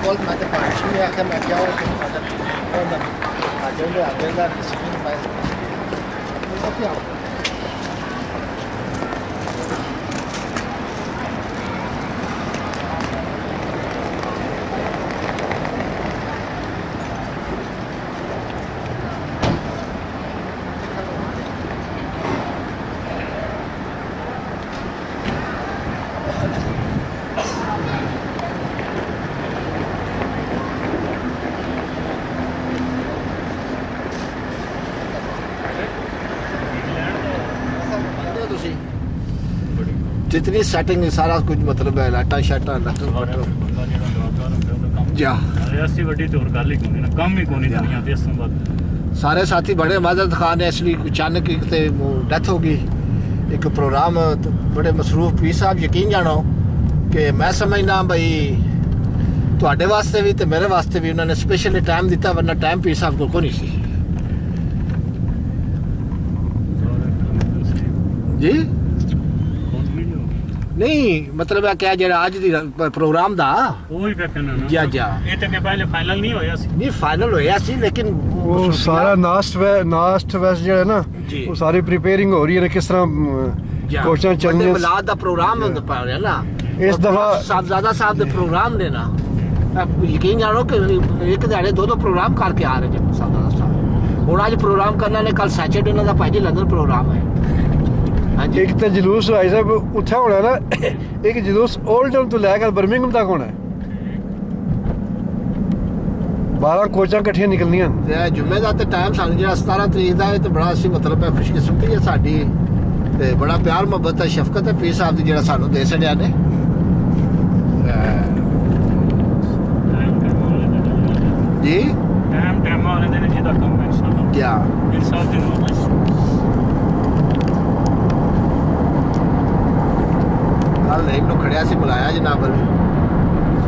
بول میں تو پانچ بھی آخر میں کیا جتنی سیٹنگ سارا کچھ مطلب ہے لائٹاں شاٹاں سارے ساتھی بڑے مدد خان نے اس لیے اچانک ڈیتھ ہو گئی ایک پروگرام بڑے مصروف پیر صاحب یقین جانو کہ میں سمجھنا بھائی تواڈے واسطے بھی تے میرے واسطے بھی انہوں نے اسپیشلی ٹائم دیتا ورنہ ٹائم پیر صاحب کو نہیں سی جی نہیں مطلب ہے کیا جڑا اج دی پروگرام دا وہی پہ کہنا نا جا جا اے تے پہلے فائنل نہیں ہویا سی نہیں فائنل ہویا سی لیکن وہ سارا ناسٹ ویسٹ جو ہے نا وہ ساری پریپیئرنگ ہو رہی ہے کس طرح کوششاں چل رہی ہیں ولاد دا پروگرام ہوندا پا رہا نا اس دفعہ صاحبزادہ صاحب دے پروگرام نے نا یقین جانو کہ ایک دیہڑے دو پروگرام کر کے آ رہے ہیں صاحبزادہ صاحب ہن اج پروگرام کرنا نے کل سیٹرڈے انہاں دا پہلے لندن پروگرام ہے ایک تو جلوس بھائی صاحب اتھا ہونا نا ایک جلوس اولڈ ٹاؤن تو لے کر برمنگھم تک ہونا ہے 12 کوچاں کٹھیاں نکلنیاں جمعے دا تے ٹائم سانوں جڑا 17 تاریخ دا ہے تے بڑا اسی مطلب ہے خوش قسمتی ہے ساڈی تے بڑا پیار محبت ہے شفقت ہے پیر صاحب دی جڑا سانوں دے چھڑیا نے جی ٹائم والے دن جدا کم ہے انشاءاللہ کیا پیر صاحب دے کل ایک نو کھڑیا سی بلایا جناب علی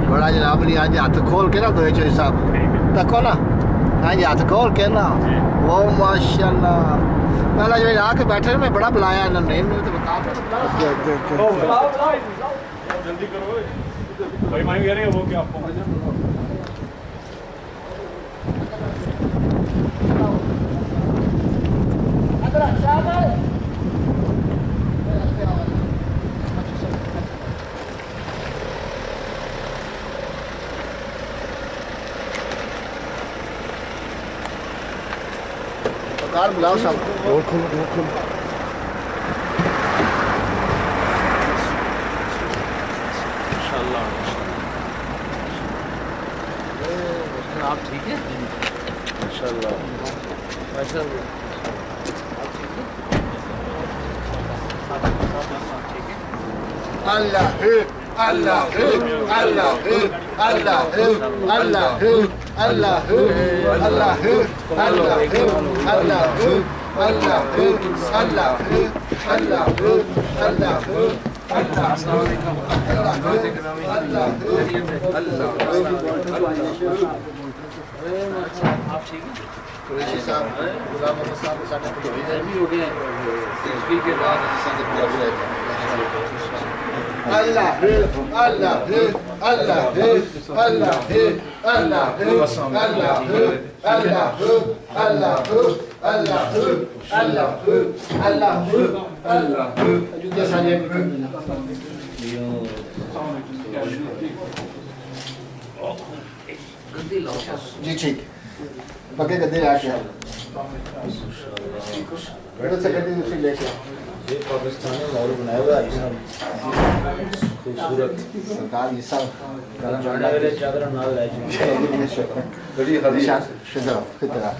بڑا جناب علی آج ہاتھ کھول کے نا دوئے چوئی صاحب تکو نا ہاں جی ہاتھ کھول کے نا وہ ماشاءاللہ پہلا جو آ کے بیٹھے میں بڑا بلایا انہوں نے تو بتا جلدی کرو بھائی مائیں کہہ رہے ہیں وہ کیا آپ کو کار بلاؤ صاحب ڈور کھولو ڈور کھولو ماشاءاللہ آپ ٹھیک ہے ماشاءاللہ ماشاءاللہ اللہ اللہ اللہ اللہ اللہ اللہ اللہ اللہ جی ٹھیک بقے گدے لے کے بیٹھو سے گدے دوسری لے کے یہ پاکستانی ماحول بنایا ہوا ہے خوبصورت سرکار یہ سب کرم جانا میرے چادر نال لے جی بڑی خدیشہ شکر خطرہ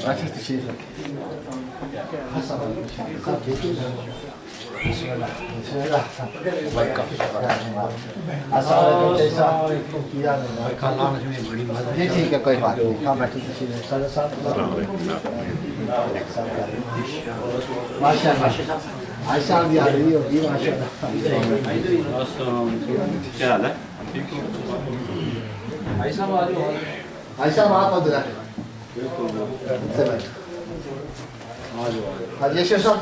اچھا تشریف رکھیں جی ٹھیک ہے کوئی بات نہیں ہاں بیٹھی تشریف ماشاء اللہ عائشہ بھی آ رہی ہوگی ماشاء اللہ کیا حال ہے عائشہ آپ ادھر ہاں جی شیخ صاحب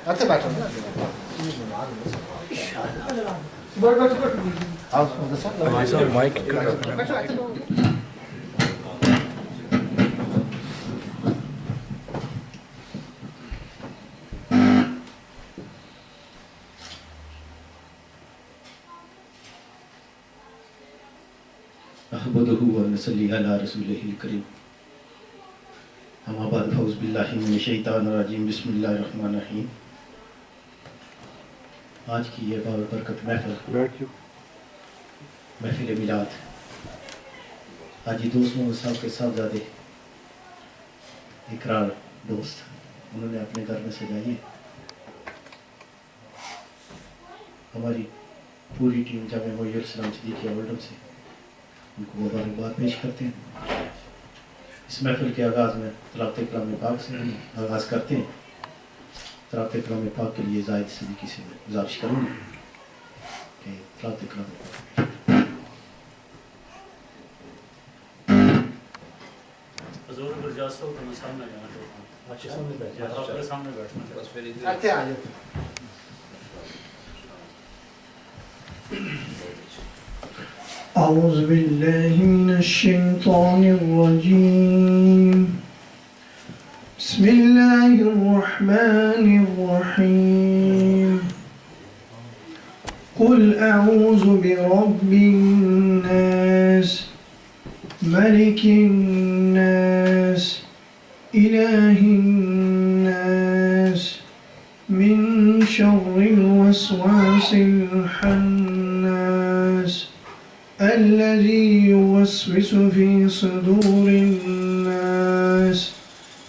اچھا بیٹھو احمدہ و نصلی علی رسولہ الکریم اما بعد فاعوذ باللہ من الشیطان الرجیم بسم اللہ الرحمن الرحیم آج کی یہ بابرکت محفل میلاد حاجی دوست محمد صاحب کے صاحبزادے اقرار دوست انہوں نے اپنے گھر میں سجائی ہے. ہماری پوری ٹیم جامعہ معیر اسلام صدیقیہ اولڈم سے ان کو مبارکباد پیش کرتے ہیں. اس محفل کے آغاز میں تلاوت کلام پاک سے آغاز کرتے ہیں. تلاوت کلام پاک کے لیے زائد صدیقی سے گزارش کروں گی کہ تلاوت کلام پاک. حضور برجاست ہو تو میں سامنے جانا چاہتا ہوں. اچھا سامنے بیٹھ جاؤ. آپ کے سامنے بیٹھنا. اچھا آ جاؤ. أعوذ بالله من الشيطان الرجيم بسم الله الرحمن الرحيم قل أعوذ برب الناس ملك الناس إله الناس من شر الوسواس الخناس الذي يوسوس في صدور الناس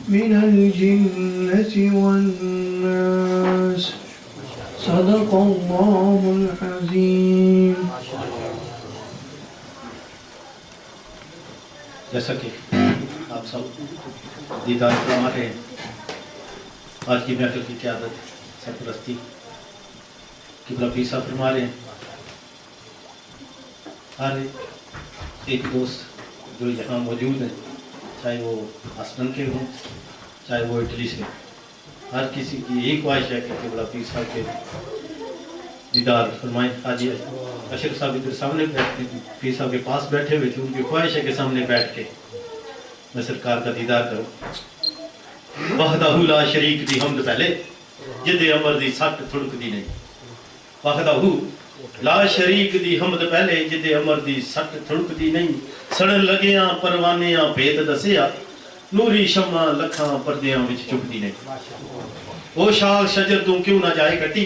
من الجنة والناس صدق الله العظيم. جیسا کہ آپ سب دیدار فرما رہے ہیں، آج کی محفل کی قیادت سرپرستی قبلہ پیر صاحب فرما رہے ہیں. ہر ایک دوست جو یہاں موجود ہیں، چاہے وہ آسٹن کے ہوں چاہے وہ اٹلی سے، ہر کسی کی یہی خواہش ہے کہ قبلہ پیر صاحب کے دیدار فرمائیں. حاجی اشرف صاحب ادھر سامنے پیر صاحب کے پاس بیٹھے ہوئے تھے، ان کی خواہش ہے کہ سامنے بیٹھ کے میں سرکار کا دیدار کروں. وحدہ لا شریک دی حمد پہلے جد امر دی سٹ تھڑک دی نہیں. وحدہ لا شریک دی حمد پہلے جد امر دی سٹ تھڑک دی نہیں. سڑن لگیاں پروانیاں بھید دسیا نوری شمع لکھاں پردیاں وچ چپ دی نہیں. او شاخ شجر تو کیوں نہ جائے کٹی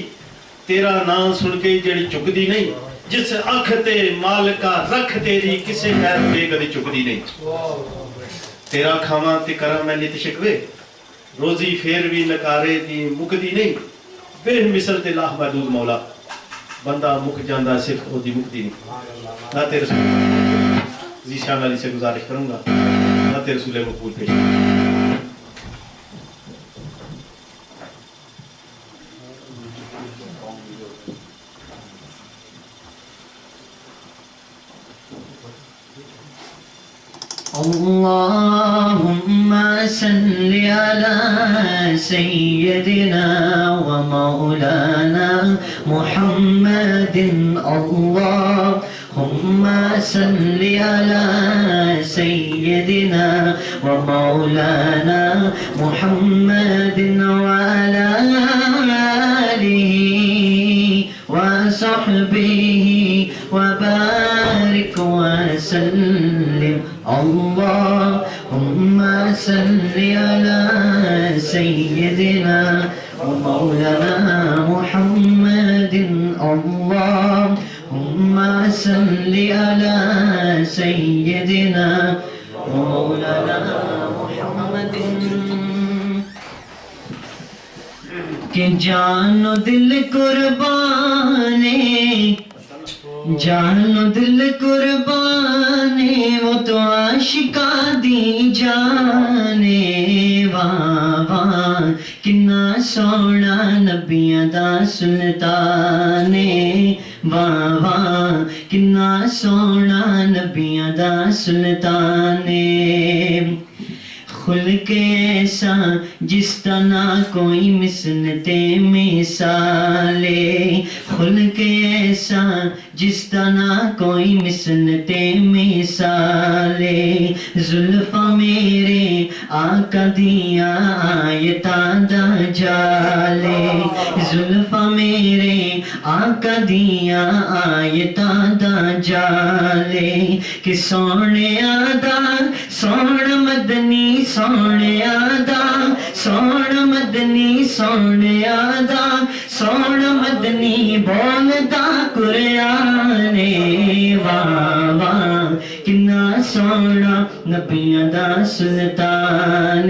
تیرا نام سن کے جڑی چک دی نہیں. جس اکھ تے مالکا رکھ تیری کسے غیر بے کدی چک دی نہیں. تیرا کھاواں تے کراں میں نت شکوے روزی پھر بھی نکارے دی مکدی نہیں. بے مثل تے لاہ محدود مولا بندہ مک جاندہ صرف او دی مکدی نہیں. ناتے رسول ذیشان علی سے گزارش کروں گا ناتے رسول مقبول پیش. اللهم صل على سيدنا ومولانا محمد. اللهم صل على سيدنا ومولانا محمد وعلى آله وصحبه وبارك وسلم. اللهم صل على سيدنا ومولانا محمد. اللهم صل على سيدنا ومولانا محمد. کہ جان و دل قربانے جان و دل قربانے وہ تو عاشقاں دی جانے. واہ واہ کنا سونا نبیاں دا سلطانے. واہ واہ کنا سونا نبیاں دا سلطانے. خلق ایسا جس طرح کوئی مسنتے مثالے خلق ایسا جس طرح کوئی مسنتے مثالے زلفاں میرے آقا دیا آیتاں دا جالے زلفاں میرے آقا دیا آیتاں دا جالے کہ سونے آدھا سون مدنی سونے آدھا سون مدنی سونے آدھا سون مدنی بولدا قرآن واہ واہ کنا سونا نبیاں دا سلطان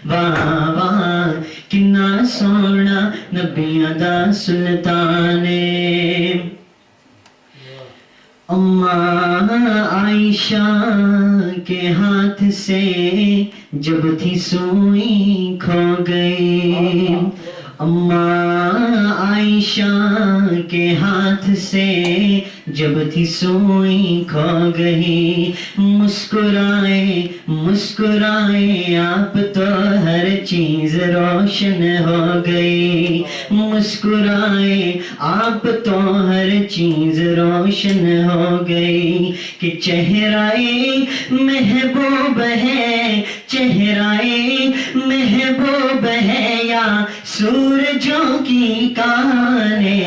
واہ واہ کنا سونا نبیاں دا سلطان اماں عائشہ کے ہاتھ سے جب تھی سوئی کھو گئی اماں عائشہ کے ہاتھ سے جب تھی سوئی کھو گئی مسکرائے مسکرائے آپ تو ہر چیز روشن ہو گئی مسکرائے آپ تو ہر چیز روشن ہو گئی کہ چہرہ محبوب ہے چہرہ محبوب ہے یا سورجوں کی کانے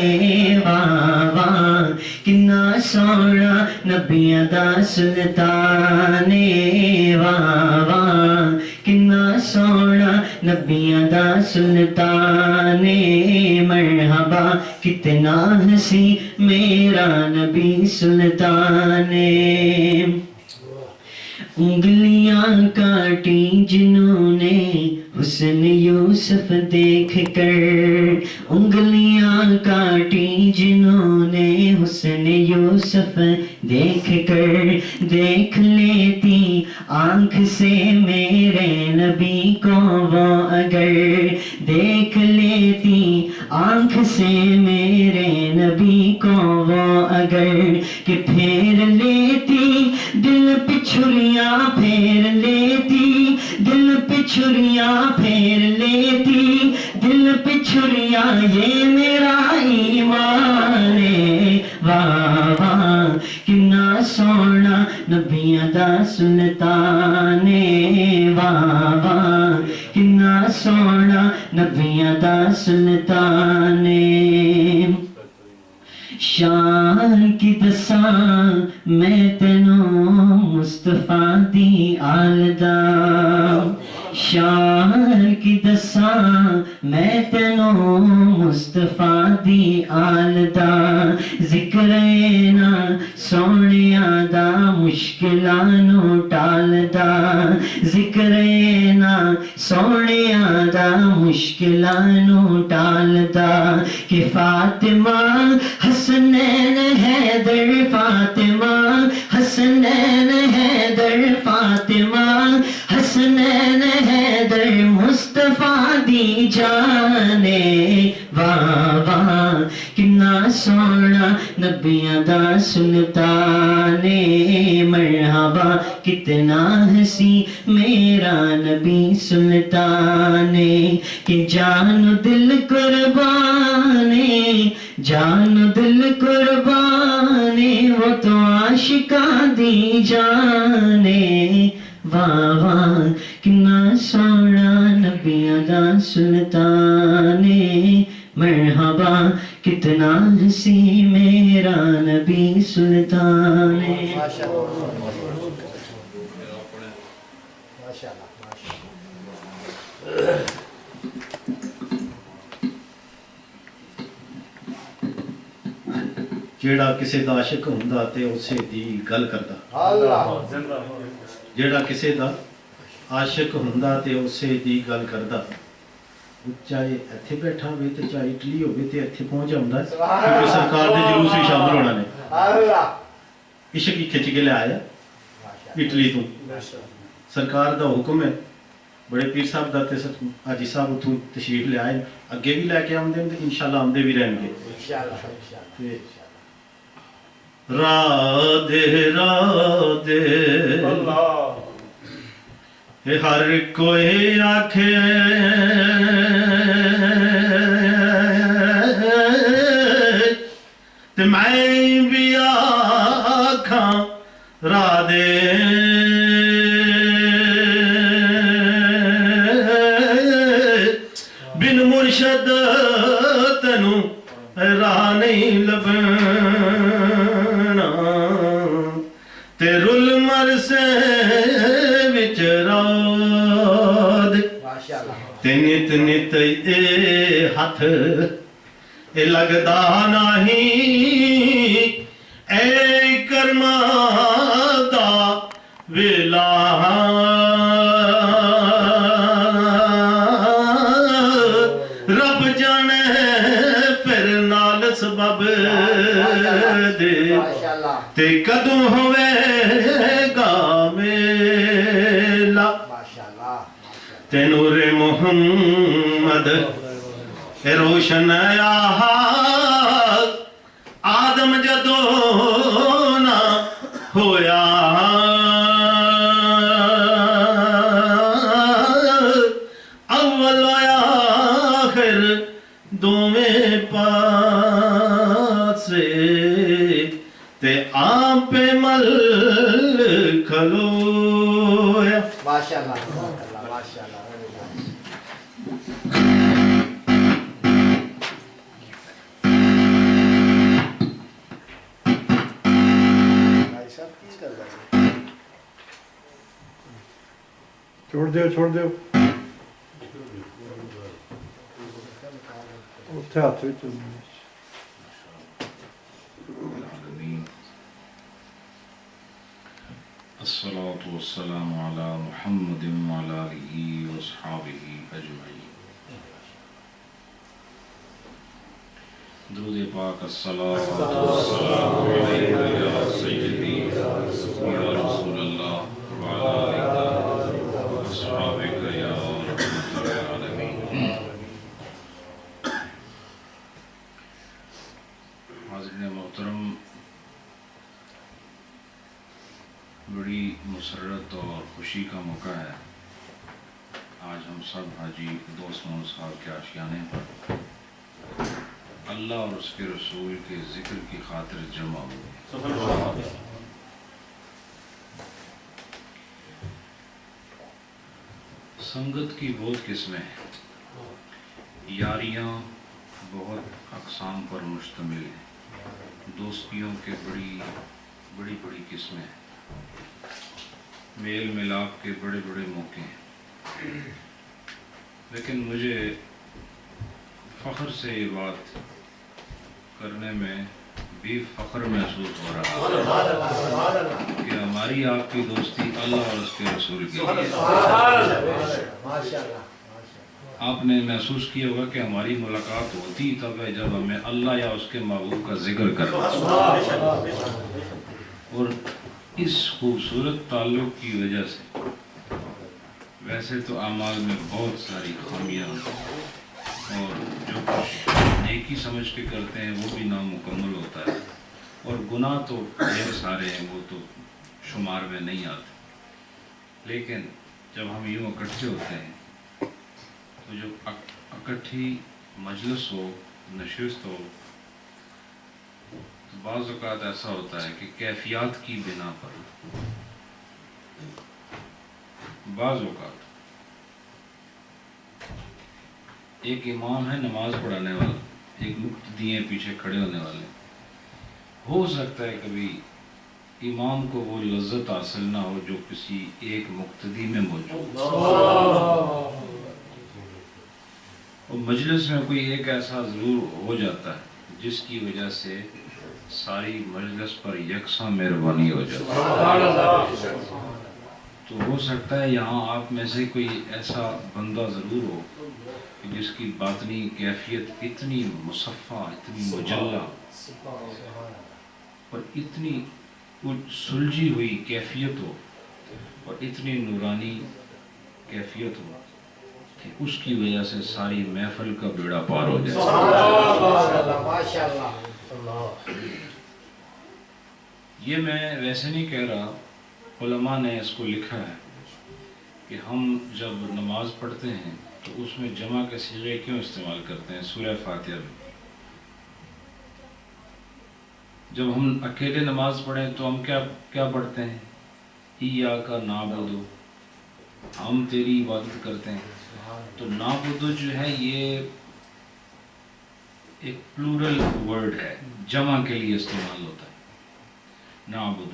واہ واہ کنا سونا نبیاں دا سلطان واہ واہ کنا سونا نبیاں دا سلطان مرحبا کتنا ہنسی میرا نبی سلطان انگلیاں کاٹی جنہوں نے حسن یوسف دیکھ کر انگلیاں کاٹی جنہوں نے حسن یوسف دیکھ کر دیکھ لیتی آنکھ سے میرے نبی کو وہ اگر دیکھ لیتی آنکھ سے میرے نبی کو وہ اگر کہ پھیر لیتی دل پہ چھریاں پھیر لیتی دل پہ چھریاں پھیر لیتی دل پہ چھریاں یہ میرا ایمان واہ واہ کنا سونا نبیاں دا سلطان واہ واہ کنا سونا نبیاں دا سلطان شان کی دساں میں تینوں مصطفیٰ دی آلدا شان کی دساں میں تینوں مصطفیٰ دی آلدا ذکر نا سونیاں دا مشکلانو ٹالدا ذکر نا سونیاں دا مشکلانو ٹالدا کہ فاطمہ حسنین حیدر فاطمہ حسنین حیدر فاطمہ حسنین حیدر مصطفیٰ دی جانے واہ واہ کنا سونا نبیاں دا سلطان مرحبا کتنا ہنسی میرا نبی سلطان کہ جان دل قربان جان دل قربان وہ تو عاشقاں دی جانے واہ واہ کنا سونا نبیاں دا سلطان مرحبا کتنا ہنسی میرا نبی سلطان جیڑا کسے دا عاشق ہوندا تے اسے دی گل کردا جیڑا کسے دا عاشق ہوندا تے اسے دی گل کردا چاہے ایتھے بیٹھا ہوئے تے چاہے اٹلی ہوئے تے ایتھے پہنچ جاوندا کیونکہ سرکار دے جلوس وچ شامل ہونا نے عشق ہی کھچ کے لے آیا اٹلی تو سرکار دا حکم ہے بڑے پیر صاحب دا تے حاجی صاحب اتوں تشریف لے آئے اگے بھی لے کے آمدے تے انشاءاللہ آمدے بھی رہن گے رادھے رادھے ہر کوئی آکھے تے میں بھی آکھاں را دے بن مرشد تینوں راہ نہیں لبنا تے رل مر سے وچ رود تے نت نت اے ہاتھ اے لگدا نہیں اے کرما دا ویلا رب جانے پھر نال سبب دے تے کدوں ہوئے گا میلا تے نور محمد روشن آدم جدو نہ ہویا اول و آخر دوویں پاسے تے آپ مل کھلویا ماشاءاللہ چھوڑ دیو اتھے ہاتھ وچ الصلاة والسلام على محمد وعلى آله وأصحابه أجمعين. درود پاک الصلاة والسلام عليك يا سيدي يا رسول الله وعلى آلك وأصحابك يا رحمة العالمين. حاضرین محترم، بڑی مسرت اور خوشی کا موقع ہے آج ہم سب حاجی دوست محمد صاحب کے آشیانے پر اللہ اور اس کے رسول کے ذکر کی خاطر جمع ہوئے. سنگت کی بہت قسمیں ہیں، یاریاں بہت اقسام پر مشتمل ہیں، دوستیوں کے بڑی قسمیں ہیں، میل ملاپ کے بڑے موقع ہیں. لیکن مجھے فخر سے یہ بات کرنے میں بھی فخر محسوس ہو رہا ہے کہ ہماری آپ کی دوستی اللہ اور اس کے رسول کے لیے. آپ نے محسوس کیا ہوگا کہ ہماری ملاقات ہوتی تب ہے جب ہمیں اللہ یا اس کے محبوب کا ذکر کرنا، اور اس خوبصورت تعلق کی وجہ سے ویسے تو اعمال میں بہت ساری خامیاں اور جو کچھ نیکی سمجھ کے کرتے ہیں وہ بھی نامکمل ہوتا ہے، اور گناہ تو ڈھیر سارے ہیں، وہ تو شمار میں نہیں آتے. لیکن جب ہم یوں اکٹھے ہوتے ہیں تو جو اکٹھی مجلس ہو، نشست ہو، تو بعض اوقات ایسا ہوتا ہے کہ کیفیات کی بنا پر بعض اوقات ایک امام ہے نماز پڑھانے والا، ایک مقتدی ہیں پیچھے کھڑے ہونے والے، ہو سکتا ہے کبھی امام کو وہ لذت حاصل نہ ہو جو کسی ایک مقتدی میں موجود، اور مجلس میں کوئی ایک ایسا ضرور ہو جاتا ہے جس کی وجہ سے ساری مجلس پر یکساں مہربانی ہو جاتی ہے. تو ہو سکتا ہے یہاں آپ میں سے کوئی ایسا بندہ ضرور ہو کہ جس کی باطنی کیفیت اتنی مصفہ، اتنی مجلہ اور اتنی سلجھی ہوئی کیفیت ہو اور اتنی نورانی کیفیت ہو کہ اس کی وجہ سے ساری محفل کا بیڑا پار ہو جائے. یہ میں ویسے نہیں کہہ رہا، علماء نے اس کو لکھا ہے کہ ہم جب نماز پڑھتے ہیں تو اس میں جمع کے صیغے کیوں استعمال کرتے ہیں سورہ فاتحہ میں؟ جب ہم اکیلے نماز پڑھیں تو ہم کیا پڑھتے ہیں؟ ایاک نعبد، ہم تیری عبادت کرتے ہیں. تو نعبد جو ہے یہ ایک پلورل ورڈ ہے، جمع کے لیے استعمال ہوتا ہے نعبد.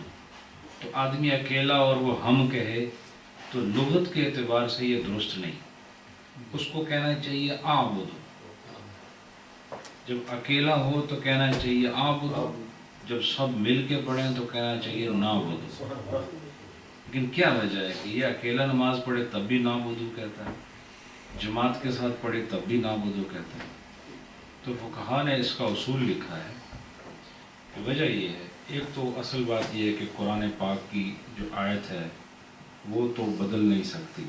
تو آدمی اکیلا اور وہ ہم کہے تو لغت کے اعتبار سے یہ درست نہیں. اس کو کہنا چاہیے اعبد. جب اکیلا ہو تو کہنا چاہیے اعبد، جب سب مل کے پڑھیں تو کہنا چاہیے نعبد. لیکن کیا وجہ ہے کہ یہ اکیلا نماز پڑھے تب بھی نعبد کہتا ہے، جماعت کے ساتھ پڑھے تب بھی نعبد کہتا ہے؟ تو فقہا نے اس کا اصول لکھا ہے کہ وجہ یہ ہے، ایک تو اصل بات یہ ہے کہ قرآن پاک کی جو آیت ہے وہ تو بدل نہیں سکتی،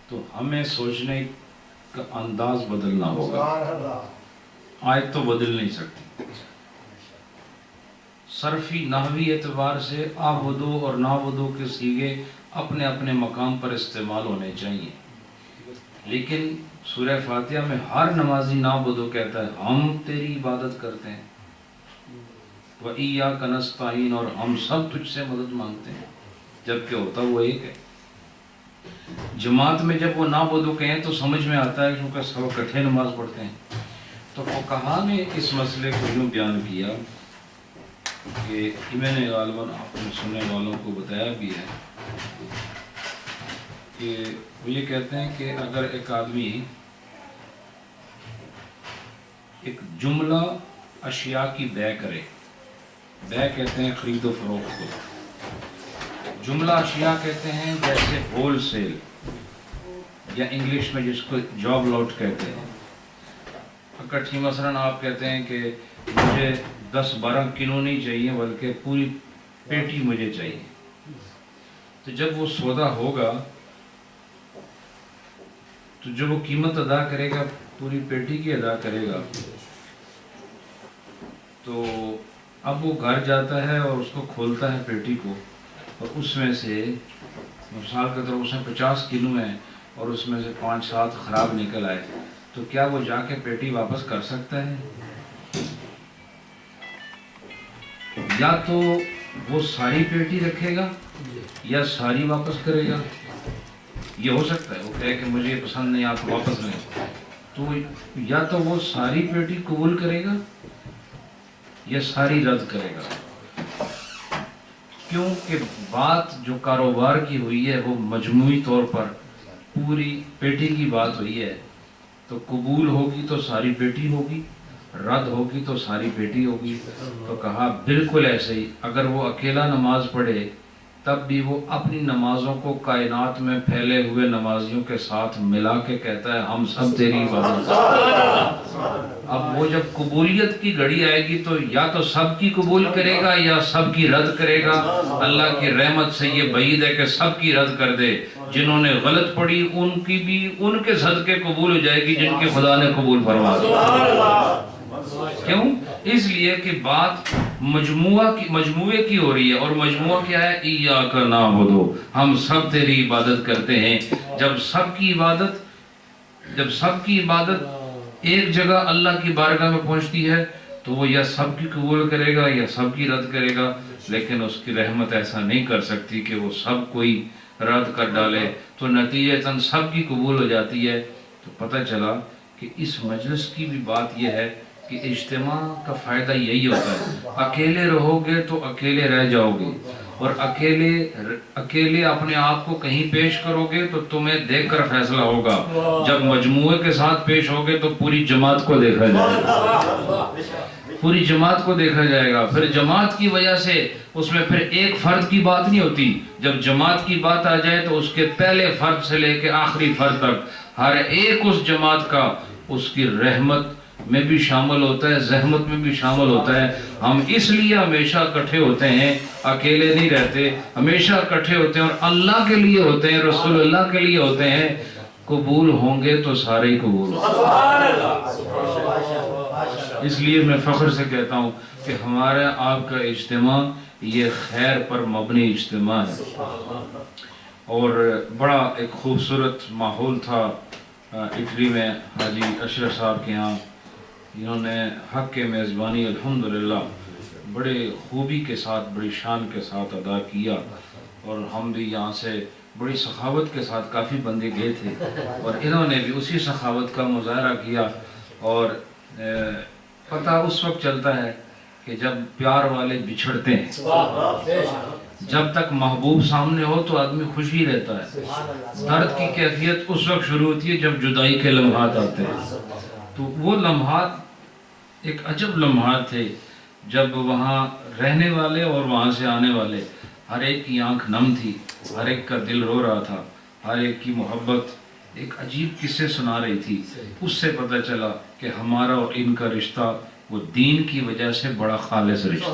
تو ہمیں سوچنے کا انداز بدلنا ہوگا. آیت تو بدل نہیں سکتی. صرفی نحوی اعتبار سے آبدو اور نابدو کے صیغے اپنے اپنے مقام پر استعمال ہونے چاہیے، لیکن سورہ فاتحہ میں ہر نمازی نابدو کہتا ہے، ہم تیری عبادت کرتے ہیں. وَإِيَّاكَ نَسْتَعِينُ، اور ہم سب تجھ سے مدد مانگتے ہیں، جبکہ ہوتا وہ ایک ہے. جماعت میں جب وہ نابدو کہیں تو سمجھ میں آتا ہے کیونکہ سب اکٹھے نماز پڑھتے ہیں. تو فقہا نے اس مسئلے کو یوں بیان کیا کہ میں نے غالباً اپنے سننے والوں کو بتایا بھی ہے کہ وہ یہ کہتے ہیں کہ اگر ایک آدمی ایک جملہ اشیاء کی بے کرے، بے کہتے ہیں خرید و فروخت کو، جملہ اشیاء کہتے ہیں جیسے ہول سیل، یا انگلش میں جس کو جاب لاٹ کہتے ہیں. اکٹھی مثلاً آپ کہتے ہیں کہ مجھے 10-12 کلو نہیں چاہیے بلکہ پوری پیٹی مجھے چاہیے. تو جب وہ سودا ہوگا تو جب وہ قیمت ادا کرے گا پوری پیٹی کی ادا کرے گا، تو اب وہ گھر جاتا ہے اور اس کو کھولتا ہے پیٹی کو، اور اس میں سے مثال کے طور اس میں 50 کلو ہیں اور اس میں سے 5-7 خراب نکل آئے، تو کیا وہ جا کے پیٹی واپس کر سکتا ہے؟ یا تو وہ ساری پیٹی رکھے گا یا ساری واپس کرے گا. یہ ہو سکتا ہے وہ کہے کہ مجھے یہ پسند نہیں، آپ واپس لیں. تو یا تو وہ ساری پیٹی قبول کرے گا یا ساری رد کرے گا، کیونکہ بات جو کاروبار کی ہوئی ہے وہ مجموعی طور پر پوری پیٹی کی بات ہوئی ہے. تو قبول ہوگی تو ساری پیٹی ہوگی، رد ہوگی تو ساری پیٹی ہوگی. تو کہا بالکل ایسے ہی اگر وہ اکیلا نماز پڑھے تب بھی وہ اپنی نمازوں کو کائنات میں پھیلے ہوئے نمازیوں کے ساتھ ملا کے کہتا ہے ہم سب تیری عبادت. اب وہ جب قبولیت کی گھڑی آئے گی تو یا تو سب کی قبول کرے گا یا سب کی رد کرے گا. اللہ کی رحمت سے یہ بعید ہے کہ سب کی رد کر دے. جنہوں نے غلط پڑھی ان کی بھی ان کے صدقے قبول ہو جائے گی جن کے خدا نے قبول فرما دیا. کیوں؟ اس لیے کہ بات مجموعے کی ہو رہی ہے، اور مجموعہ کیا ہے؟ ایاک نعبد، ہم سب تیری عبادت کرتے ہیں. جب سب کی عبادت ایک جگہ اللہ کی بارگاہ میں پہنچتی ہے تو وہ یا سب کی قبول کرے گا یا سب کی رد کرے گا. لیکن اس کی رحمت ایسا نہیں کر سکتی کہ وہ سب کوئی رد کر ڈالے، تو نتیجتاً سب کی قبول ہو جاتی ہے. تو پتہ چلا کہ اس مجلس کی بھی بات یہ ہے کہ اجتماع کا فائدہ یہی ہوتا ہے. اکیلے رہو گے تو اکیلے رہ جاؤ گے، اور اکیلے اپنے آپ کو کہیں پیش کرو گے تو تمہیں دیکھ کر فیصلہ ہوگا. جب مجموعے کے ساتھ پیش ہوگے تو پوری جماعت کو دیکھا جائے گا، پوری جماعت کو دیکھا جائے گا. پھر جماعت کی وجہ سے اس میں پھر ایک فرد کی بات نہیں ہوتی. جب جماعت کی بات آ جائے تو اس کے پہلے فرد سے لے کے آخری فرد تک ہر ایک اس جماعت کا اس کی رحمت میں بھی شامل ہوتا ہے، زحمت میں بھی شامل ہوتا ہے. ہم اس لیے ہمیشہ اکٹھے ہوتے ہیں، اکیلے نہیں رہتے، ہمیشہ اکٹھے ہوتے ہیں اور اللہ کے لیے ہوتے ہیں، رسول اللہ کے لیے ہوتے ہیں. قبول ہوں گے تو سارے ہی قبول ہوں گے. اس لیے میں فخر سے کہتا ہوں کہ ہمارا آپ کا اجتماع یہ خیر پر مبنی اجتماع ہے. اور بڑا ایک خوبصورت ماحول تھا اٹلی میں حاجی اشرف صاحب کے یہاں. انہوں نے حق کے میزبانی الحمدللہ بڑے خوبی کے ساتھ بڑی شان کے ساتھ ادا کیا, اور ہم بھی یہاں سے بڑی سخاوت کے ساتھ کافی بندے گئے تھے اور انہوں نے بھی اسی سخاوت کا مظاہرہ کیا. اور پتہ اس وقت چلتا ہے کہ جب پیار والے بچھڑتے ہیں, جب تک محبوب سامنے ہو تو آدمی خوشی رہتا ہے. درد کی کیفیت اس وقت شروع ہوتی ہے جب جدائی کے لمحات آتے ہیں. تو وہ لمحات ایک عجب لمحات تھے جب وہاں رہنے والے اور وہاں سے آنے والے ہر ایک کی آنکھ نم تھی, ہر ایک کا دل رو رہا تھا, ہر ایک کی محبت ایک عجیب قصے سنا رہی تھی. اس سے پتہ چلا کہ ہمارا اور ان کا رشتہ وہ دین کی وجہ سے بڑا خالص رشتہ.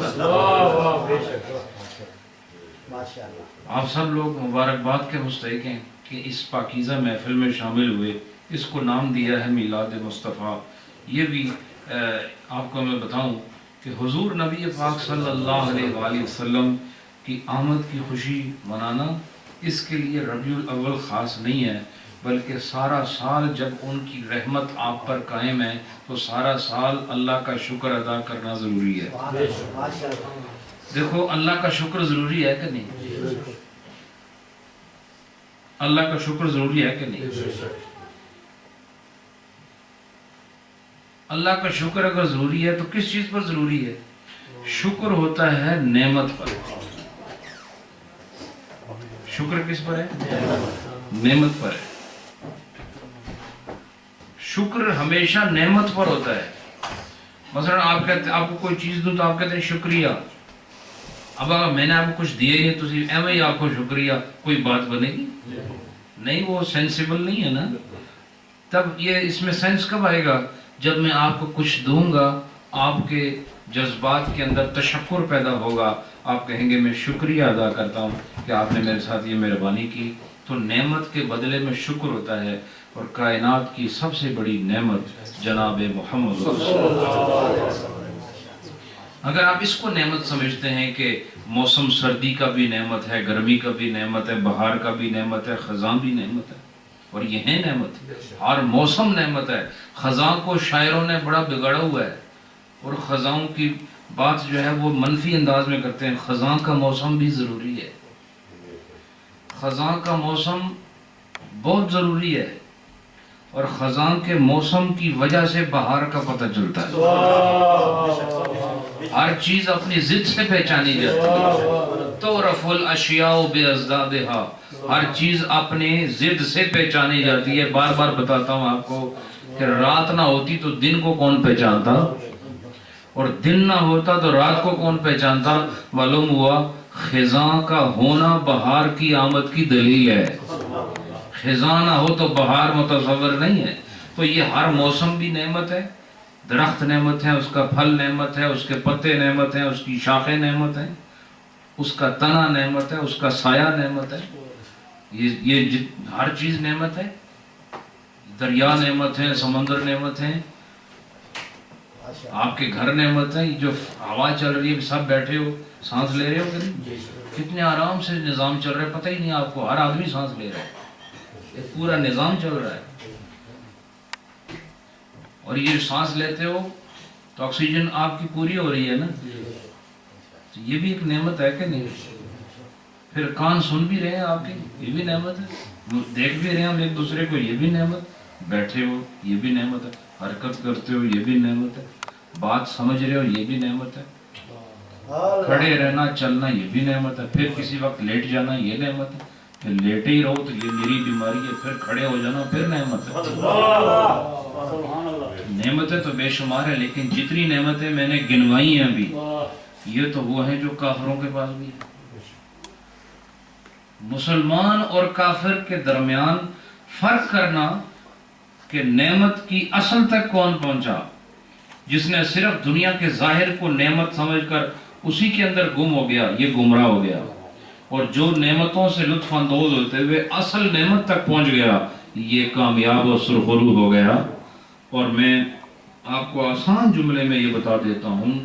آپ سب لوگ مبارکباد کے مستحق ہیں کہ اس پاکیزہ محفل میں شامل ہوئے. اس کو نام دیا ہے میلاد مصطفیٰ. یہ بھی آپ کو میں بتاؤں کہ حضور نبی پاک صلی اللہ علیہ وآلہ وسلم کی آمد کی خوشی منانا اس کے لیے ربیع الاول خاص نہیں ہے, بلکہ سارا سال جب ان کی رحمت آپ پر قائم ہے تو سارا سال اللہ کا شکر ادا کرنا ضروری ہے. دیکھو اللہ کا شکر ضروری ہے کہ نہیں؟ اللہ کا شکر ضروری ہے کہ نہیں؟ اللہ کا شکر اگر ضروری ہے تو کس چیز پر ضروری ہے؟ شکر ہوتا ہے نعمت پر. شکر کس پر ہے؟ نعمت پر ہے. شکر ہمیشہ نعمت پر ہوتا ہے. مثلا آپ کہتے آپ کو کوئی چیز دوں تو آپ کہتے ہیں شکریہ. اب اگر میں نے آپ کو کچھ دیا ہی نہیں تو صرف ایم ہی آپ کو شکریہ, کوئی بات بنے گی نہیں, وہ سینسیبل نہیں ہے نا. تب یہ اس میں سینس کب آئے گا؟ جب میں آپ کو کچھ دوں گا آپ کے جذبات کے اندر تشکر پیدا ہوگا, آپ کہیں گے میں شکریہ ادا کرتا ہوں کہ آپ نے میرے ساتھ یہ مہربانی کی. تو نعمت کے بدلے میں شکر ہوتا ہے, اور کائنات کی سب سے بڑی نعمت جناب محمد رسول اللہ. اگر آپ اس کو نعمت سمجھتے ہیں کہ موسم سردی کا بھی نعمت ہے, گرمی کا بھی نعمت ہے, بہار کا بھی نعمت ہے, خزاں بھی نعمت ہے, اور یہ ہے نعمت, ہر موسم نعمت ہے. خزاں کو شاعروں نے بڑا بگاڑا ہوا ہے اور خزاؤں کی بات جو ہے وہ منفی انداز میں کرتے ہیں. خزاں کا موسم بھی ضروری ہے, خزاں کا موسم بہت ضروری ہے, اور خزاں کے موسم کی وجہ سے بہار کا پتہ چلتا ہے. ہر چیز اپنی ضد سے پہچانی جاتی ہے. تعرف الاشیاء بازدادہا, ہر چیز اپنی ضد سے پہچانی جاتی ہے. بار بار بتاتا ہوں آپ کو کہ رات نہ ہوتی تو دن کو کون پہچانتا, اور دن نہ ہوتا تو رات کو کون پہچانتا. معلوم ہوا خزاں کا ہونا بہار کی آمد کی دلیل ہے. خزاں نہ ہو تو بہار متصور نہیں ہے. تو یہ ہر موسم بھی نعمت ہے. درخت نعمت ہے, اس کا پھل نعمت ہے, اس کے پتے نعمت ہیں, اس کی شاخیں نعمت ہیں, اس کا تنا نعمت ہے, اس کا سایہ نعمت ہے. یہ ہر چیز نعمت ہے. دریا نعمت ہے, سمندر نعمت ہے, آپ کے گھر نعمت ہے. جو ہوا چل رہی ہے سب بیٹھے ہو سانس لے رہے ہو کہ نہیں؟ کتنے آرام سے نظام چل رہا ہے, پتہ ہی نہیں آپ کو. ہر آدمی سانس لے رہا ہے, ایک پورا نظام چل رہا ہے. اور یہ سانس لیتے ہو تو آکسیجن آپ کی پوری ہو رہی ہے نا, تو یہ بھی ایک نعمت ہے کہ نہیں؟ پھر کان سن بھی رہے ہیں آپ کے, یہ بھی نعمت ہے. دیکھ بھی رہے ہیں ہم ایک دوسرے کو, یہ بھی نعمت. بیٹھے ہو یہ بھی نعمت ہے. حرکت کرتے ہو یہ بھی نعمت ہے. بات سمجھ رہے ہو یہ بھی نعمت ہے. کھڑے رہنا چلنا یہ بھی نعمت ہے. پھر کسی وقت لیٹ جانا یہ نعمت ہے. پھر لیٹے ہی رہو تو یہ میری بیماری ہے. پھر کھڑے ہو جانا پھر نعمت ہے. نعمتیں تو بے شمار ہیں, لیکن جتنی نعمتیں میں نے گنوائی ہیں ابھی, یہ تو وہ ہیں جو کافروں کے پاس بھی ہیں. مسلمان اور کافر کے درمیان فرق کرنا کہ نعمت کی اصل تک کون پہنچا. جس نے صرف دنیا کے ظاہر کو نعمت سمجھ کر اسی کے اندر گم ہو گیا, یہ گمراہ ہو گیا. اور جو نعمتوں سے لطف اندوز ہوتے ہوئے اصل نعمت تک پہنچ گیا, یہ کامیاب و سرخرو ہو گیا. اور میں آپ کو آسان جملے میں یہ بتا دیتا ہوں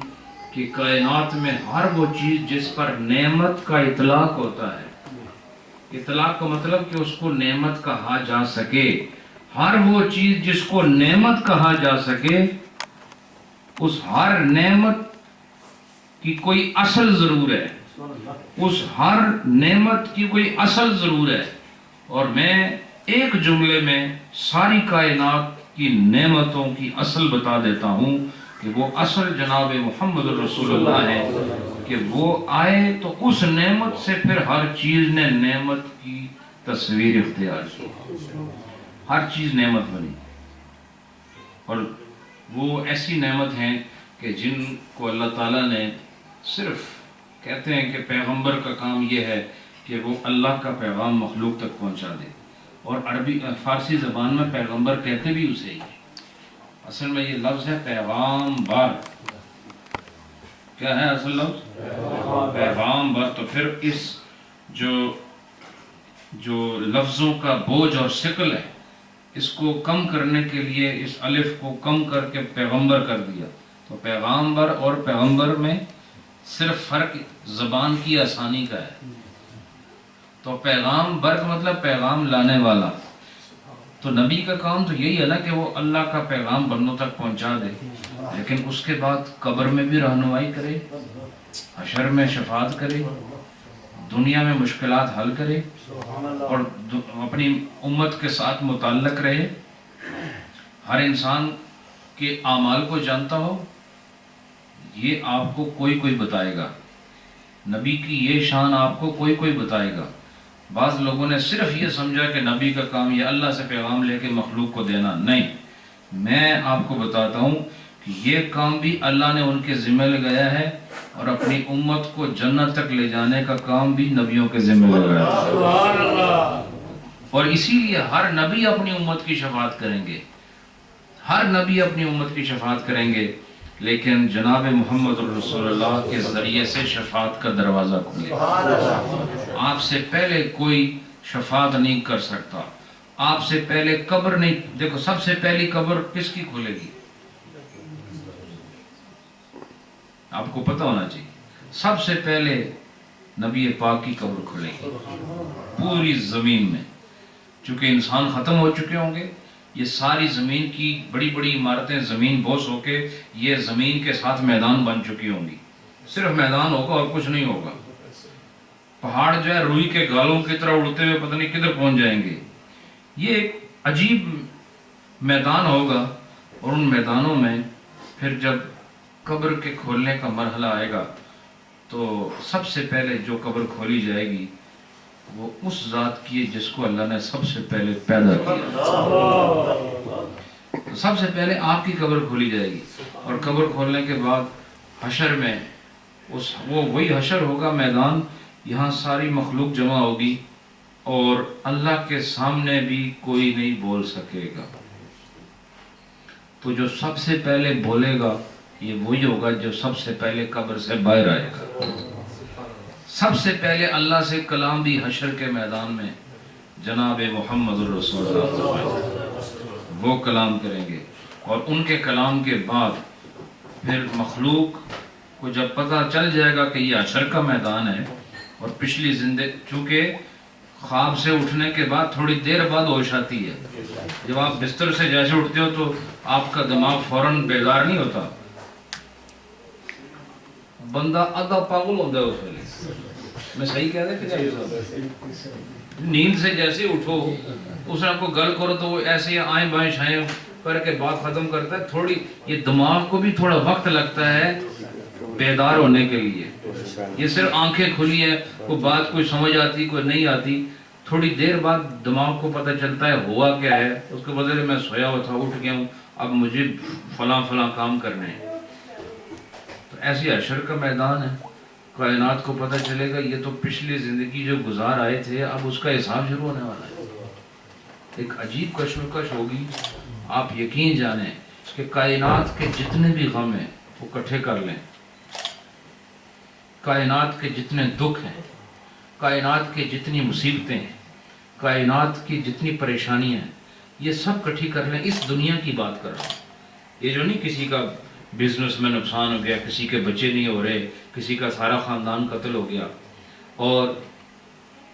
کہ کائنات میں ہر وہ چیز جس پر نعمت کا اطلاق ہوتا ہے, اطلاق کا مطلب کہ اس کو نعمت کہا جا سکے. ہر وہ چیز جس کو نعمت کہا جا سکے اس ہر نعمت کی کوئی اصل ضرور ہے. اس ہر نعمت کی کوئی اصل ضرور ہے. اور میں ایک جملے میں ساری کائنات کی نعمتوں کی اصل بتا دیتا ہوں کہ وہ اصل جناب محمد رسول اللہ ہے کہ وہ آئے تو اس نعمت سے پھر ہر چیز نے نعمت کی تصویر اختیار کی. ہر چیز نعمت بنی. اور وہ ایسی نعمت ہیں کہ جن کو اللہ تعالیٰ نے صرف کہتے ہیں کہ پیغمبر کا کام یہ ہے کہ وہ اللہ کا پیغام مخلوق تک پہنچا دے. اور عربی فارسی زبان میں پیغمبر کہتے بھی اسے ہی. اصل میں یہ لفظ ہے پیغام بار. کیا ہے اصل لفظ؟ پیغام بار. تو پھر اس جو لفظوں کا بوجھ اور ثقل ہے اس کو کم کرنے کے لیے اس الف کو کم کر کے پیغمبر کر دیا. تو پیغامبر اور پیغمبر میں صرف فرق زبان کی آسانی کا ہے. تو پیغام بر کا مطلب پیغام لانے والا. تو نبی کا کام تو یہی ہے نا کہ وہ اللہ کا پیغام بندوں تک پہنچا دے، لیکن اس کے بعد قبر میں بھی رہنمائی کرے، حشر میں شفاعت کرے، دنیا میں مشکلات حل کرے اور اپنی امت کے ساتھ متعلق رہے. ہر انسان کے اعمال کو جانتا ہو. یہ آپ کو کوئی بتائے گا. نبی کی یہ شان آپ کو کوئی بتائے گا. بعض لوگوں نے صرف یہ سمجھا کہ نبی کا کام یہ اللہ سے پیغام لے کے مخلوق کو دینا. نہیں، میں آپ کو بتاتا ہوں کہ یہ کام بھی اللہ نے ان کے ذمہ لگایا ہے اور اپنی امت کو جنت تک لے جانے کا کام بھی نبیوں کے ذمہ لگایا ہے. اور اسی لیے ہر نبی اپنی امت کی شفاعت کریں گے. ہر نبی اپنی امت کی شفاعت کریں گے، لیکن جناب محمد رسول اللہ کے ذریعے سے شفاعت کا دروازہ کھلے. آپ سے پہلے کوئی شفاعت نہیں کر سکتا. آپ سے پہلے قبر نہیں. دیکھو سب سے پہلی قبر کس کی کھلے گی؟ آپ کو پتہ ہونا چاہیے. سب سے پہلے نبی پاک کی قبر کھلے گی پوری زمین میں. چونکہ انسان ختم ہو چکے ہوں گے، یہ ساری زمین کی بڑی بڑی عمارتیں زمین بوس ہو کے یہ زمین کے ساتھ میدان بن چکی ہوں گی. صرف میدان ہوگا اور کچھ نہیں ہوگا. پہاڑ جو ہے روئی کے گالوں کی طرح اڑتے ہوئے پتہ نہیں کدھر پہنچ جائیں گے. یہ ایک عجیب میدان ہوگا. اور ان میدانوں میں پھر جب قبر کے کھولنے کا مرحلہ آئے گا تو سب سے پہلے جو قبر کھولی جائے گی وہ اس ذات کی ہے جس کو اللہ نے سب سے پہلے پیدا کیا. تو سب سے پہلے آپ کی قبر کھولی جائے گی. اور قبر کھولنے کے بعد حشر میں وہی حشر ہوگا میدان. یہاں ساری مخلوق جمع ہوگی اور اللہ کے سامنے بھی کوئی نہیں بول سکے گا. تو جو سب سے پہلے بولے گا یہ وہی ہوگا جو سب سے پہلے قبر سے باہر آئے گا. سب سے پہلے اللہ سے کلام بھی حشر کے میدان میں جناب محمد رسول اللہ وہ کلام کریں گے. اور ان کے کلام کے بعد پھر مخلوق کو جب پتہ چل جائے گا کہ یہ حشر کا میدان ہے اور پچھلی زندگی، چونکہ خواب سے اٹھنے کے بعد تھوڑی دیر بعد ہوش آتی ہے. جب آپ بستر سے جیسے اٹھتے ہو تو آپ کا دماغ فوراً بیدار نہیں ہوتا. بندہ آدھا پاگل ہوتا ہے اس ویلے. میں صحیح کہہ رہا کہ نیند سے جیسے اٹھو اس نے آپ کو گل کرو تو وہ ایسے آئیں بائیں شائیں کر کے بات ختم کرتا ہے. تھوڑی یہ دماغ کو بھی تھوڑا وقت لگتا ہے بیدار ہونے کے لیے. یہ صرف آنکھیں کھلی ہے، کوئی بات کوئی سمجھ آتی کوئی نہیں آتی. تھوڑی دیر بعد دماغ کو پتہ چلتا ہے ہوا کیا ہے. اس کے بدلے میں سویا ہوا تھا اٹھ گیا ہوں، اب مجھے فلاں کام کرنے ہیں. تو ایسی حشر کا میدان ہے. کائنات کو پتہ چلے گا یہ تو پچھلی زندگی جو گزار آئے تھے اب اس کا حساب شروع ہونے والا ہے. ایک عجیب کشمکش ہوگی. آپ یقین جانیں کہ کائنات کے جتنے بھی غم ہیں وہ اکٹھے کر لیں، کائنات کے جتنے دکھ ہیں، کائنات کے جتنی مصیبتیں ہیں، کائنات کی جتنی پریشانیاں ہیں، یہ سب اکٹھی کر لیں. اس دنیا کی بات کر رہا ہوں. یہ جو نہیں کسی کا بزنس میں نقصان ہو گیا، کسی کے بچے نہیں ہو رہے، کسی کا سارا خاندان قتل ہو گیا، اور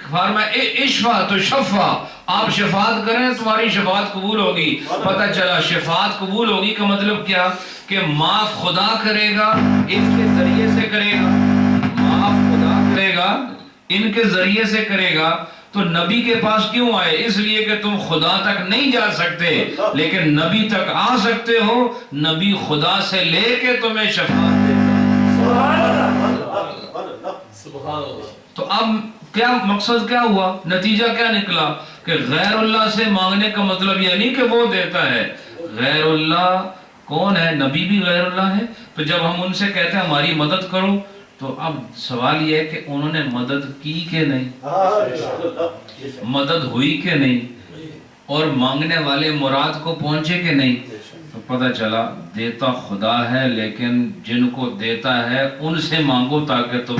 فرمایا اشفا تو شفا، آپ شفاعت کریں تمہاری شفاعت قبول ہوگی۔ پتہ چلا شفاعت قبول ہوگی کا مطلب کیا کہ معاف خدا کرے گا، ان کے ذریعے سے کرے گا، معاف خدا کرے گا ان کے ذریعے سے کرے گا۔ تو نبی کے پاس کیوں آئے؟ اس لیے کہ تم خدا تک نہیں جا سکتے لیکن نبی تک آ سکتے ہو، نبی خدا سے لے کے تمہیں شفاعت دے گا۔ تو اب کیا مقصد کیا ہوا، نتیجہ کیا نکلا کہ غیر اللہ سے مانگنے کا مطلب یہ نہیں کہ وہ دیتا ہے۔ غیر اللہ کون ہے؟ نبی بھی غیر اللہ ہے۔ تو جب ہم ان سے کہتے ہیں ہماری مدد کرو، تو اب سوال یہ ہے کہ انہوں نے مدد کی کہ نہیں، مدد ہوئی کہ نہیں، اور مانگنے والے مراد کو پہنچے کہ نہیں۔ تو پتہ چلا دیتا خدا ہے، لیکن جن کو دیتا ہے ان سے مانگو تاکہ تم،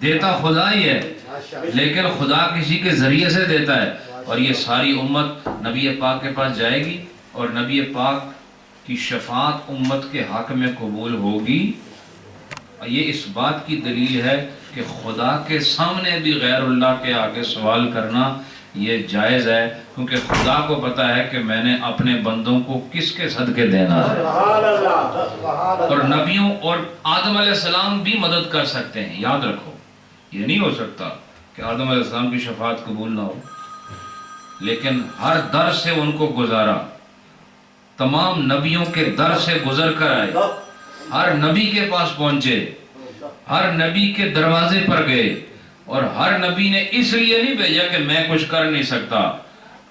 دیتا خدا ہی ہے لیکن خدا کسی کے ذریعے سے دیتا ہے۔ اور یہ ساری امت نبی پاک کے پاس جائے گی اور نبی پاک کی شفاعت امت کے حق میں قبول ہوگی۔ یہ اس بات کی دلیل ہے کہ خدا کے سامنے بھی غیر اللہ کے آگے سوال کرنا یہ جائز ہے، کیونکہ خدا کو پتا ہے کہ میں نے اپنے بندوں کو کس کے صدقے دینا ہے۔ اور نبیوں اور آدم علیہ السلام بھی مدد کر سکتے ہیں، یاد رکھو یہ نہیں ہو سکتا کہ آدم علیہ السلام کی شفاعت قبول نہ ہو، لیکن ہر در سے ان کو گزارا، تمام نبیوں کے در سے گزر کر آئے، ہر نبی کے پاس پہنچے، ہر نبی کے دروازے پر گئے، اور ہر نبی نے اس لیے نہیں بھیجا کہ میں کچھ کر نہیں سکتا،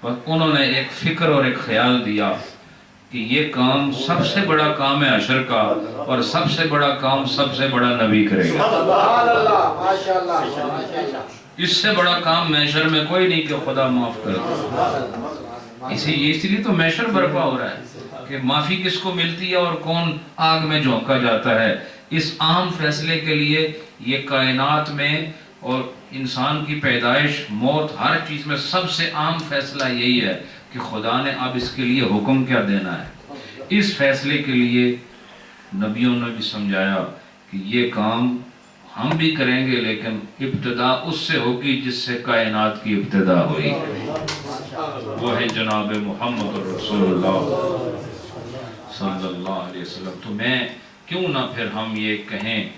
پر انہوں نے ایک فکر اور ایک خیال دیا کہ یہ کام سب سے بڑا کام ہے حشر کا، اور سب سے بڑا کام سب سے بڑا نبی کرے گا۔ اس سے بڑا کام محشر میں کوئی نہیں کہ خدا معاف کر دے۔ اسی لیے تو محشر برپا ہو رہا ہے کہ معافی کس کو ملتی ہے اور کون آگ میں جھونکا جاتا ہے۔ اس عام فیصلے کے لیے یہ کائنات میں اور انسان کی پیدائش، موت، ہر چیز میں سب سے عام فیصلہ یہی ہے کہ خدا نے اب اس کے لیے حکم کیا دینا ہے۔ اس فیصلے کے لیے نبیوں نے بھی سمجھایا کہ یہ کام ہم بھی کریں گے، لیکن ابتدا اس سے ہوگی جس سے کائنات کی ابتدا ہوئی، وہ ہے جناب محمد رسول اللہ صلی اللہ علیہ وسلم۔ تو میں کیوں نہ پھر ہم یہ کہیں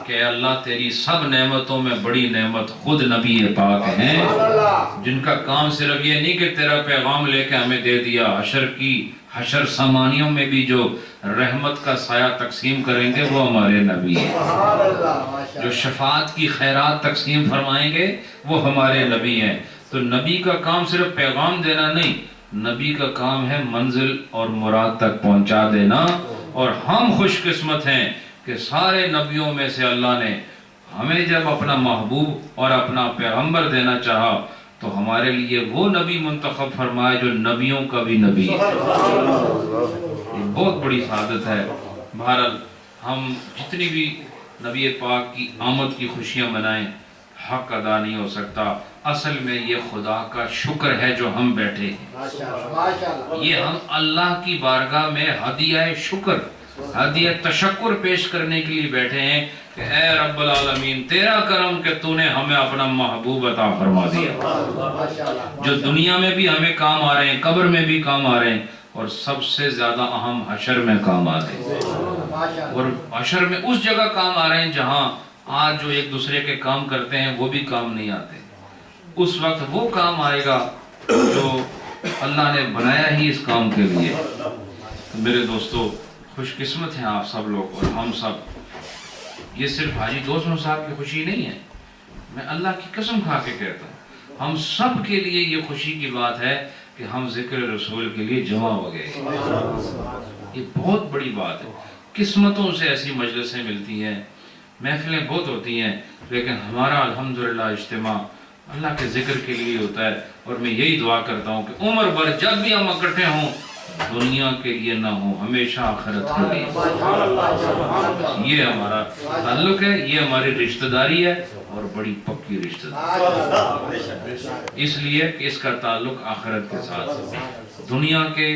کہ اللہ تیری سب نعمتوں میں بڑی نعمت خود نبی پاک ہیں، جن کا کام صرف یہ نہیں کہ تیرا پیغام لے کے ہمیں دے دیا، حشر سامانیوں میں بھی جو رحمت کا سایہ تقسیم کریں گے وہ ہمارے نبی ہیں، جو شفاعت کی خیرات تقسیم فرمائیں گے وہ ہمارے نبی ہیں۔ تو نبی کا کام صرف پیغام دینا نہیں، نبی کا کام ہے منزل اور مراد تک پہنچا دینا۔ اور ہم خوش قسمت ہیں کہ سارے نبیوں میں سے اللہ نے ہمیں جب اپنا محبوب اور اپنا پیغمبر دینا چاہا تو ہمارے لیے وہ نبی منتخب فرمائے جو نبیوں کا بھی نبی ہے۔ یہ بہت بڑی سعادت ہے۔ بہرحال ہم جتنی بھی نبی پاک کی آمد کی خوشیاں منائیں، حق ادا نہیں ہو سکتا۔ اصل میں یہ خدا کا شکر ہے جو ہم بیٹھے ہیں، یہ ہم اللہ کی بارگاہ میں ہدیہ شکر، ہدیہ تشکر پیش کرنے کے لیے بیٹھے ہیں کہ اے رب العالمین تیرا کرم کہ تو نے ہمیں اپنا محبوب عطا فرما دیا، جو دنیا میں بھی ہمیں کام آ رہے ہیں، قبر میں بھی کام آ رہے ہیں، اور سب سے زیادہ اہم حشر میں کام آتے ہیں۔ اور حشر میں اس جگہ کام آ رہے ہیں جہاں آج جو ایک دوسرے کے کام کرتے ہیں وہ بھی کام نہیں آتے، اس وقت وہ کام آئے گا جو اللہ نے بنایا ہی اس کام کے لیے۔ میرے دوستو خوش قسمت ہیں آپ سب لوگ اور ہم سب۔ یہ صرف حاجی دوست صاحب کی خوشی نہیں ہے، میں اللہ کی قسم کھا کے کہتا ہوں ہم سب کے لیے یہ خوشی کی بات ہے کہ ہم ذکر رسول کے لیے جمع ہو گئے۔ یہ بہت بڑی بات ہے۔ قسمتوں سے ایسی مجلسیں ملتی ہیں، محفلیں بہت ہوتی ہیں، لیکن ہمارا الحمدللہ اجتماع اللہ کے ذکر کے لیے ہوتا ہے۔ اور میں یہی دعا کرتا ہوں کہ عمر بھر جب بھی ہم اکٹھے ہوں دنیا کے لیے نہ ہوں، ہمیشہ آخرت کے لیے۔ یہ ہمارا تعلق ہے، یہ ہماری رشتہ داری ہے، اور بڑی پکی رشتہ داری، اس لیے کہ اس کا تعلق آخرت کے ساتھ ہے۔ دنیا کے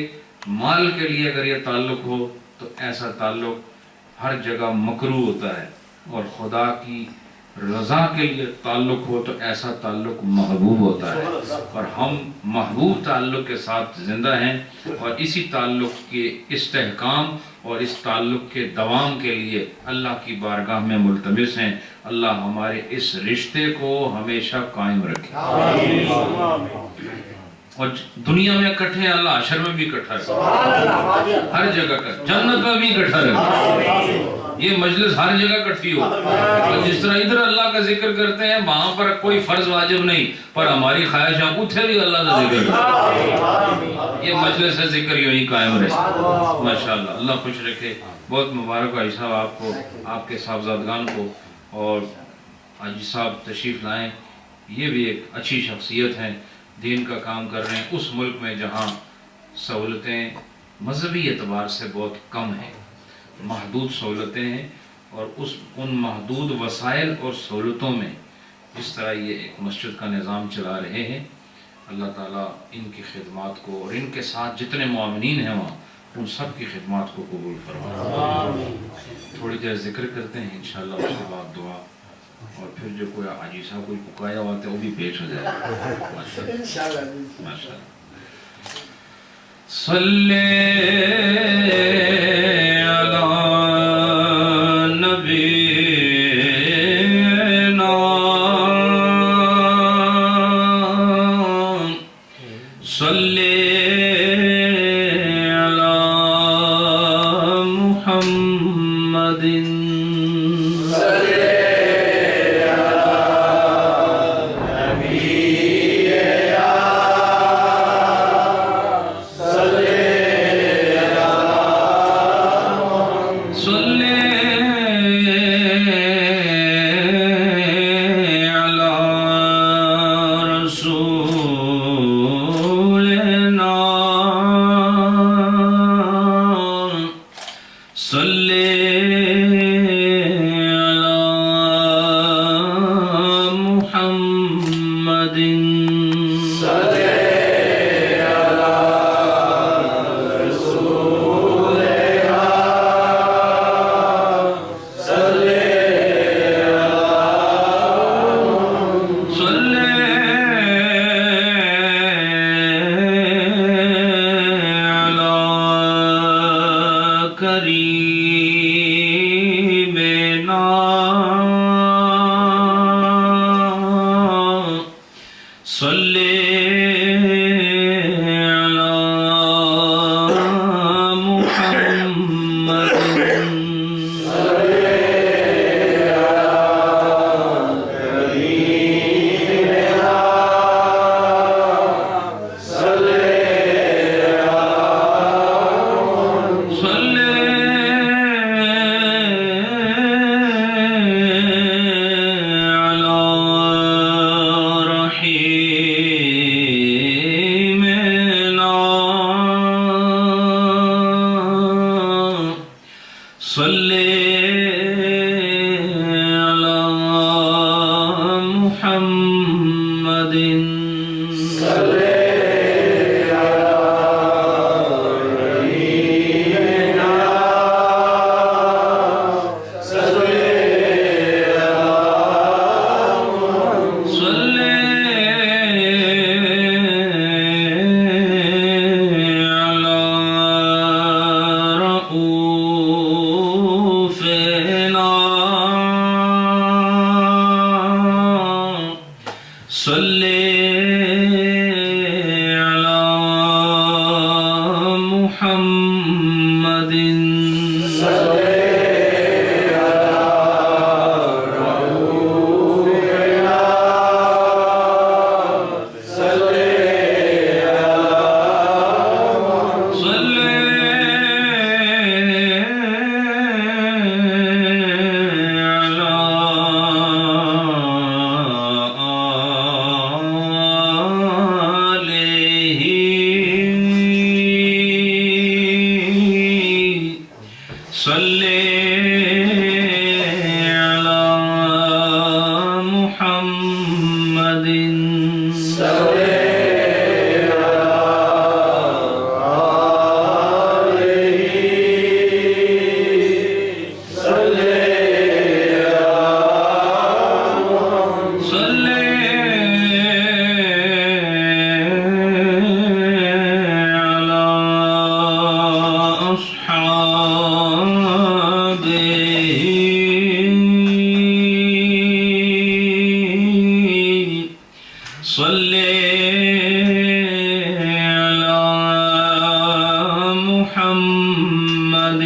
مال کے لیے اگر یہ تعلق ہو تو ایسا تعلق ہر جگہ مکروہ ہوتا ہے، اور خدا کی رضا کے لیے تعلق ہو تو ایسا تعلق محبوب ہوتا ہے، اور ہم محبوب تعلق کے ساتھ زندہ ہیں، اور اسی تعلق کے استحکام اور اس تعلق کے دوام کے لیے اللہ کی بارگاہ میں ملتمس ہیں۔ اللہ ہمارے اس رشتے کو ہمیشہ قائم رکھے، اور دنیا میں اکٹھے ہیں، اللہ عشر میں بھی اکٹھا رکھے، ہر جگہ کا، جنت میں بھی اکٹھا رکھے، یہ مجلس ہر جگہ اکٹھی ہو، اور جس طرح ادھر اللہ کا ذکر کرتے ہیں وہاں پر کوئی فرض واجب نہیں، پر ہماری خواہش آپ اتھے بھی اللہ کا ذکر کرتے، یہ مجلس ذکر یوں ہی قائم رہے۔ ماشاءاللہ، اللہ خوش رکھے۔ بہت مبارک حاجی صاحب آپ کو، آپ کے صاحبزادگان کو، اور حاجی صاحب تشریف لائیں، یہ بھی ایک اچھی شخصیت ہیں، دین کا کام کر رہے ہیں اس ملک میں جہاں سہولتیں مذہبی اعتبار سے بہت کم ہیں، محدود سہولتیں ہیں، اور ان محدود وسائل اور سہولتوں میں جس طرح یہ ایک مسجد کا نظام چلا رہے ہیں، اللہ تعالیٰ ان کی خدمات کو اور ان کے ساتھ جتنے معاونین ہیں وہاں ان سب کی خدمات کو قبول فرمائے۔ تھوڑی دیر ذکر کرتے ہیں انشاءاللہ، اس کے بعد دعا، اور پھر جو کوئی حاجی صاحب کوئی پکایا ہوا ہے وہ بھی پیش ہو جائے گا ماشاءاللہ۔ صلی علی نبینا صلی علی محمد صلی صلی علی محمد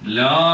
لا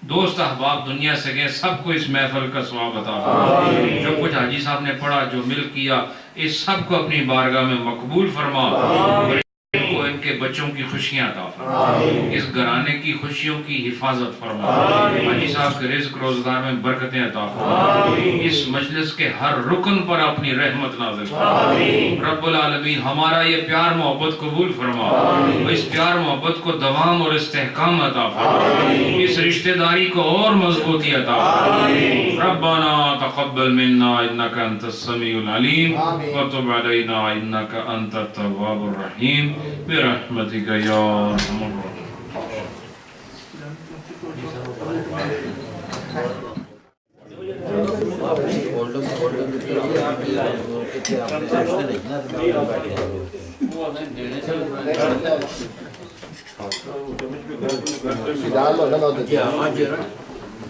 دوست احباب دنیا سے گئے، سب کو اس محفل کا ثواب عطا فرما، جو کچھ حاجی صاحب نے پڑھا، جو مل کیا، اس سب کو اپنی بارگاہ میں مقبول فرما، کو ان کے بچوں کی خوشیاں عطا فرما، اس گھرانے کی خوشیوں کی حفاظت فرما، حاجی صاحب کے رزق روزگار میں برکتیں عطا فرما، اس مجلس کے ہر رکن پر اپنی رحمت نازل فرما، رب العالمین ہمارا یہ پیار محبت قبول فرما، اس پیار محبت کو دوام اور استحکام عطا فرما، اس رشتہ داری کو اور مضبوطی عطا فرما، ربنا تقبل منا انک انت السمیع العلیم وتب علینا انک انت التواب الرحیم برحمتک یا ارحم الراحمین۔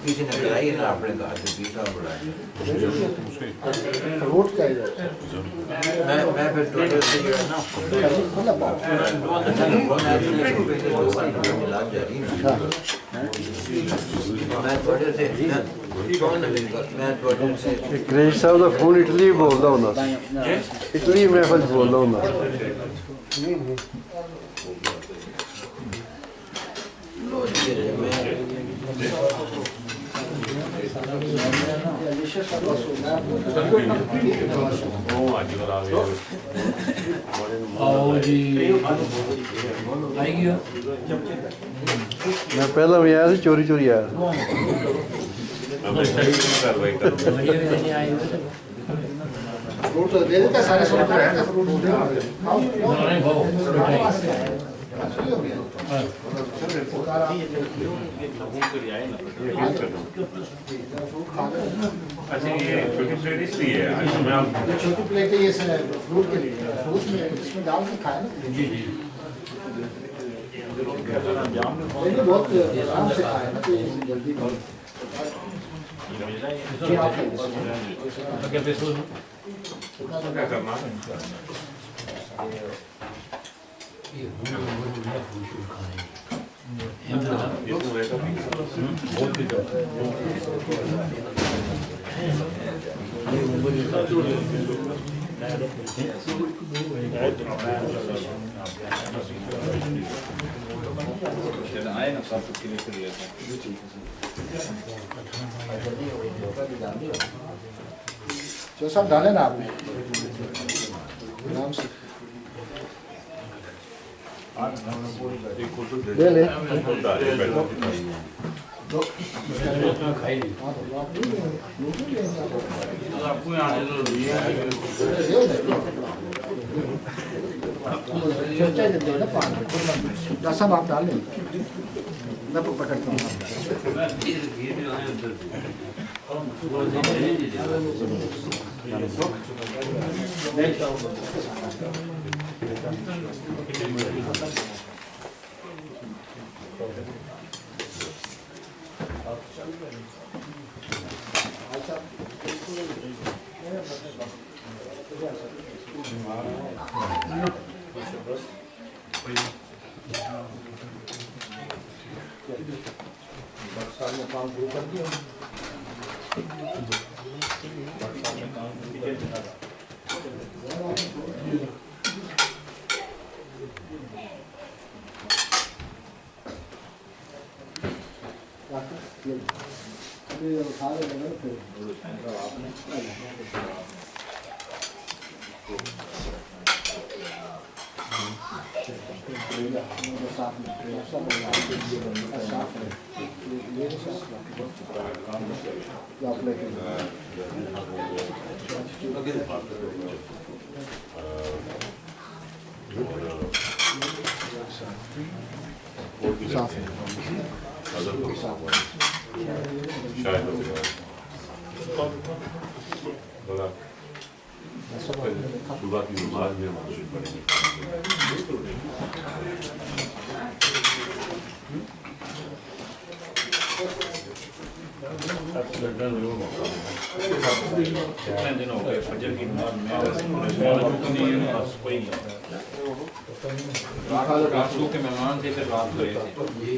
کسی نے کرائی ہے نا اپنے گھر سے پیتا بڑھائی روٹ کا میں پھر ٹوٹل سے جو ہے نا کریج صاحب کا فون اٹلی بولتا ہونا، اٹلی محفل بولتا ہونا۔ میں پہلا بھی آیا تھا، چوری چوری آیا تھا۔ چھوٹی پلیٹ یہ فروٹ کے لیے، فروٹ میں اس میں ڈال کے کھائے نا بہت آرام سے کھائے نا تو جلدی جو سب ڈالے نا آپ نے آرام سے لے لے سب آپ ڈال لیں، میں پکڑتا ہوں۔ کام شروع کر دیا صبح کی نماز میں مسجد پڑھیں گے۔ کتنے دن ہو گئے فجر کی نماز میں رات کے مہمان تھے، پھر رات گئے تھے۔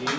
3